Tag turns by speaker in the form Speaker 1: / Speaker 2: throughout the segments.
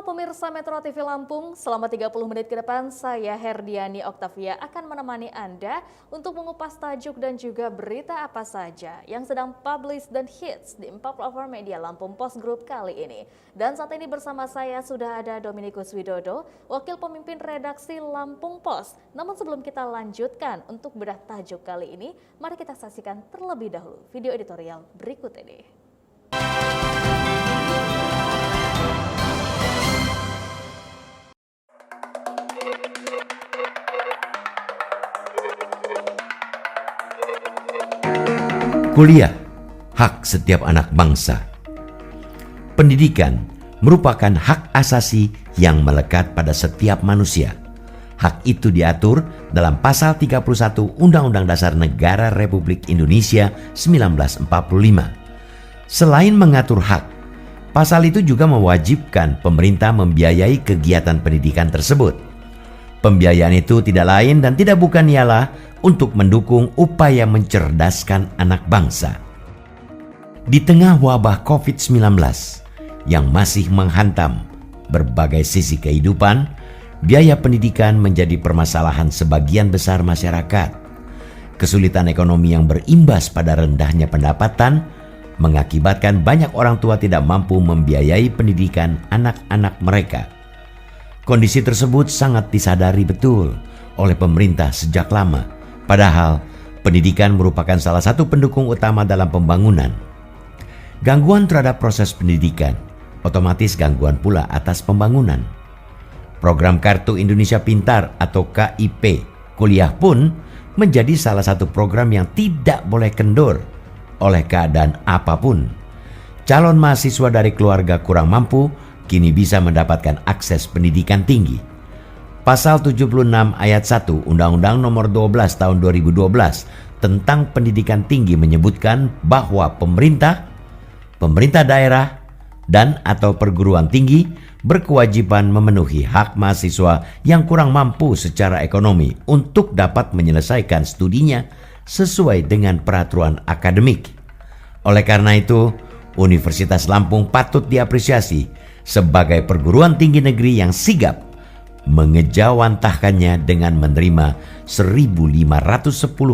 Speaker 1: pemirsa Metro TV Lampung, selama 30 menit ke depan saya Herdiani Oktavia akan menemani Anda untuk mengupas tajuk dan juga berita apa saja yang sedang publish dan hits di 4 platform media Lampung Post Group kali ini. Dan saat ini bersama saya sudah ada Dominikus Widodo, Wakil Pemimpin Redaksi Lampung Post. Namun sebelum kita lanjutkan untuk bedah tajuk kali ini, mari kita saksikan terlebih dahulu video editorial berikut ini.
Speaker 2: Kuliah, hak setiap anak bangsa. Pendidikan merupakan hak asasi yang melekat pada setiap manusia. Hak itu diatur dalam Pasal 31 Undang-Undang Dasar Negara Republik Indonesia 1945. Selain mengatur hak, pasal itu juga mewajibkan pemerintah membiayai kegiatan pendidikan tersebut. Pembiayaan itu tidak lain dan tidak bukan ialah untuk mendukung upaya mencerdaskan anak bangsa. Di tengah wabah COVID-19 yang masih menghantam berbagai sisi kehidupan, biaya pendidikan menjadi permasalahan sebagian besar masyarakat. Kesulitan ekonomi yang berimbas pada rendahnya pendapatan mengakibatkan banyak orang tua tidak mampu membiayai pendidikan anak-anak mereka. Kondisi tersebut sangat disadari betul oleh pemerintah sejak lama. Padahal, pendidikan merupakan salah satu pendukung utama dalam pembangunan. Gangguan terhadap proses pendidikan, otomatis gangguan pula atas pembangunan. Program Kartu Indonesia Pintar atau KIP kuliah pun menjadi salah satu program yang tidak boleh kendur oleh keadaan apapun. Calon mahasiswa dari keluarga kurang mampu kini bisa mendapatkan akses pendidikan tinggi. Pasal 76 ayat 1 Undang-Undang Nomor 12 Tahun 2012 tentang pendidikan tinggi menyebutkan bahwa pemerintah daerah dan atau perguruan tinggi berkewajiban memenuhi hak mahasiswa yang kurang mampu secara ekonomi untuk dapat menyelesaikan studinya sesuai dengan peraturan akademik. Oleh karena itu, Universitas Lampung patut diapresiasi sebagai perguruan tinggi negeri yang sigap mengejawantahkannya dengan menerima 1.510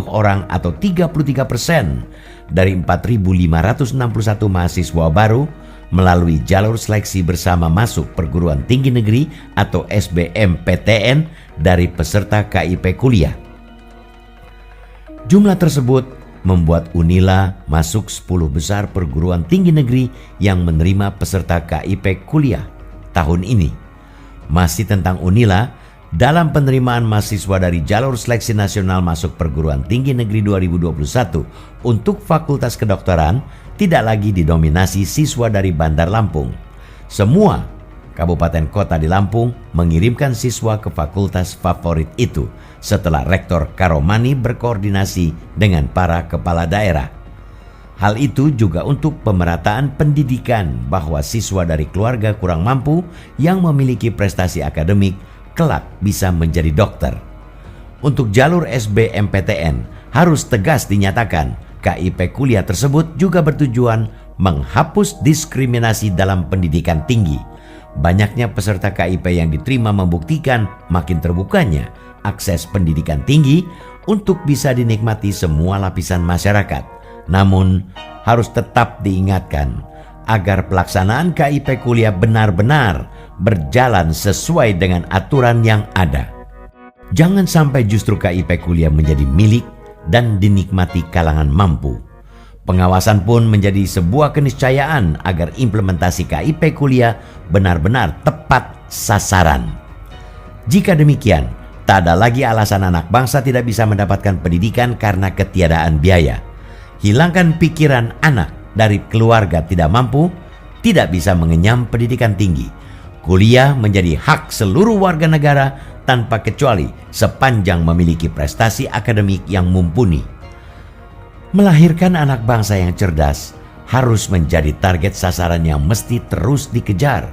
Speaker 2: orang atau 33% dari 4.561 mahasiswa baru melalui jalur seleksi bersama masuk perguruan tinggi negeri atau SBMPTN dari peserta KIP kuliah. Jumlah tersebut membuat Unila masuk 10 besar perguruan tinggi negeri yang menerima peserta KIP kuliah tahun ini. Masih tentang Unila, dalam penerimaan mahasiswa dari jalur seleksi nasional masuk perguruan tinggi negeri 2021 untuk Fakultas Kedokteran tidak lagi didominasi siswa dari Bandar Lampung. Semua kabupaten kota di Lampung mengirimkan siswa ke fakultas favorit itu setelah Rektor Karomani berkoordinasi dengan para kepala daerah. Hal itu juga untuk pemerataan pendidikan bahwa siswa dari keluarga kurang mampu yang memiliki prestasi akademik kelak bisa menjadi dokter. Untuk jalur SBMPTN harus tegas dinyatakan KIP kuliah tersebut juga bertujuan menghapus diskriminasi dalam pendidikan tinggi. Banyaknya peserta KIP yang diterima membuktikan makin terbukanya akses pendidikan tinggi untuk bisa dinikmati semua lapisan masyarakat. Namun, harus tetap diingatkan agar pelaksanaan KIP kuliah benar-benar berjalan sesuai dengan aturan yang ada. Jangan sampai justru KIP kuliah menjadi milik dan dinikmati kalangan mampu. Pengawasan pun menjadi sebuah keniscayaan agar implementasi KIP kuliah benar-benar tepat sasaran. Jika demikian, tak ada lagi alasan anak bangsa tidak bisa mendapatkan pendidikan karena ketiadaan biaya. Hilangkan pikiran anak dari keluarga tidak mampu, tidak bisa mengenyam pendidikan tinggi. Kuliah menjadi hak seluruh warga negara tanpa kecuali sepanjang memiliki prestasi akademik yang mumpuni. Melahirkan anak bangsa yang cerdas harus menjadi target sasaran yang mesti terus dikejar.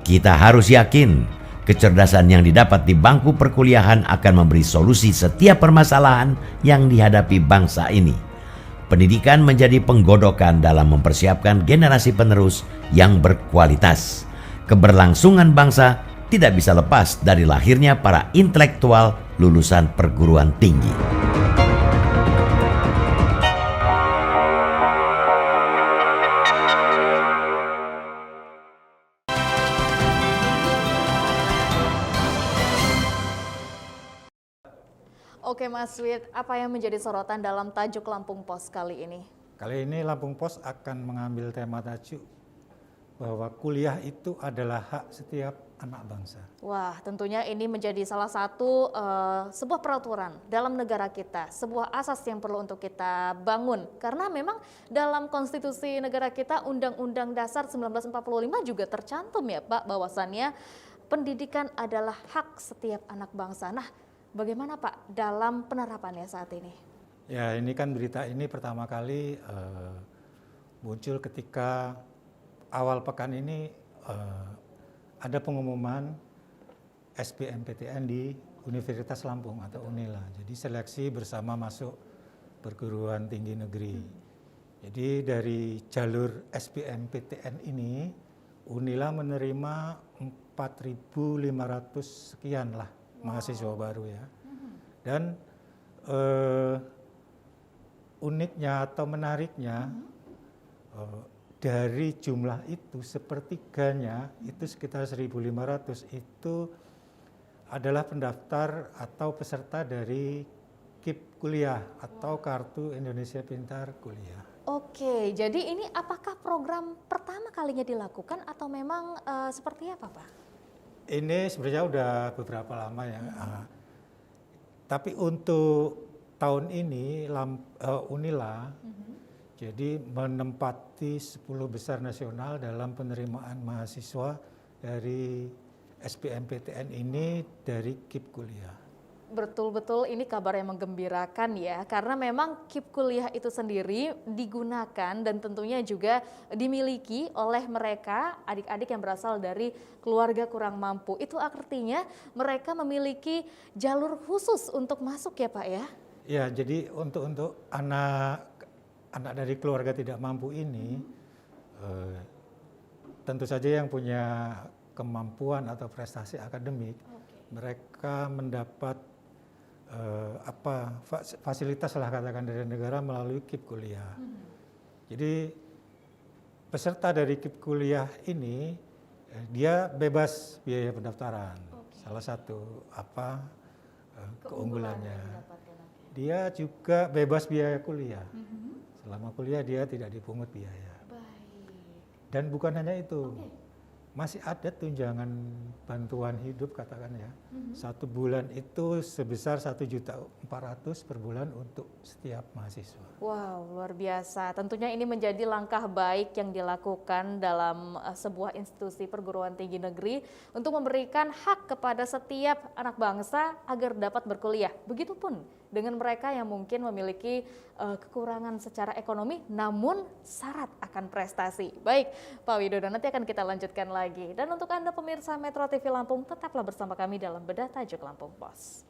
Speaker 2: Kita harus yakin kecerdasan yang didapat di bangku perkuliahan akan memberi solusi setiap permasalahan yang dihadapi bangsa ini. Pendidikan menjadi penggodokan dalam mempersiapkan generasi penerus yang berkualitas. keberlangsungan bangsa tidak bisa lepas dari lahirnya para intelektual lulusan perguruan tinggi.
Speaker 1: Oke Mas Wid, apa yang menjadi sorotan dalam tajuk Lampung Pos kali ini?
Speaker 3: Kali ini Lampung Pos akan mengambil tema tajuk bahwa kuliah itu adalah hak setiap anak bangsa.
Speaker 1: Wah, tentunya ini menjadi salah satu sebuah peraturan dalam negara kita, sebuah asas yang perlu untuk kita bangun. Karena memang dalam konstitusi negara kita, Undang-Undang Dasar 1945 juga tercantum ya Pak, bahwasannya pendidikan adalah hak setiap anak bangsa. Nah, bagaimana Pak dalam penerapannya saat ini?
Speaker 3: Ya, ini kan berita ini pertama kali muncul ketika awal pekan ini ada pengumuman SBMPTN di Universitas Lampung atau Unila. Jadi seleksi bersama masuk perguruan tinggi negeri. Jadi dari jalur SBMPTN ini Unila menerima 4.500 sekian lah mahasiswa baru ya. Dan uniknya atau menariknya dari jumlah itu sepertiganya itu sekitar 1.500 itu adalah pendaftar atau peserta dari KIP Kuliah atau Kartu Indonesia Pintar Kuliah.
Speaker 1: Oke, jadi ini apakah program pertama kalinya dilakukan atau memang seperti apa Pak?
Speaker 3: Ini sebenarnya udah beberapa lama ya. Tapi untuk tahun ini Unila jadi menempati 10 besar nasional dalam penerimaan mahasiswa dari SBMPTN ini dari KIP Kuliah.
Speaker 1: Betul-betul ini kabar yang menggembirakan ya, karena memang KIP Kuliah itu sendiri digunakan dan tentunya juga dimiliki oleh mereka adik-adik yang berasal dari keluarga kurang mampu. Itu artinya mereka memiliki jalur khusus untuk masuk ya Pak ya?
Speaker 3: Ya, jadi untuk anak dari keluarga tidak mampu ini tentu saja yang punya kemampuan atau prestasi akademik, mereka mendapat fasilitas lah katakan dari negara melalui KIP Kuliah. Jadi peserta dari KIP Kuliah ini dia bebas biaya pendaftaran. Salah satu keunggulannya. Dia juga bebas biaya kuliah. Selama kuliah dia tidak dipungut biaya. Dan bukan hanya itu, masih ada tunjangan bantuan hidup katakan ya. 1 bulan itu sebesar 1.400.000 per bulan untuk setiap mahasiswa.
Speaker 1: Wow, luar biasa. Tentunya ini menjadi langkah baik yang dilakukan dalam sebuah institusi perguruan tinggi negeri untuk memberikan hak kepada setiap anak bangsa agar dapat berkuliah. Begitupun dengan mereka yang mungkin memiliki kekurangan secara ekonomi namun syarat akan prestasi. Baik, Pak Widodo, nanti akan kita lanjutkan lagi. Dan untuk Anda pemirsa Metro TV Lampung, tetaplah bersama kami dalam Bedah Tajuk Lampung Pos.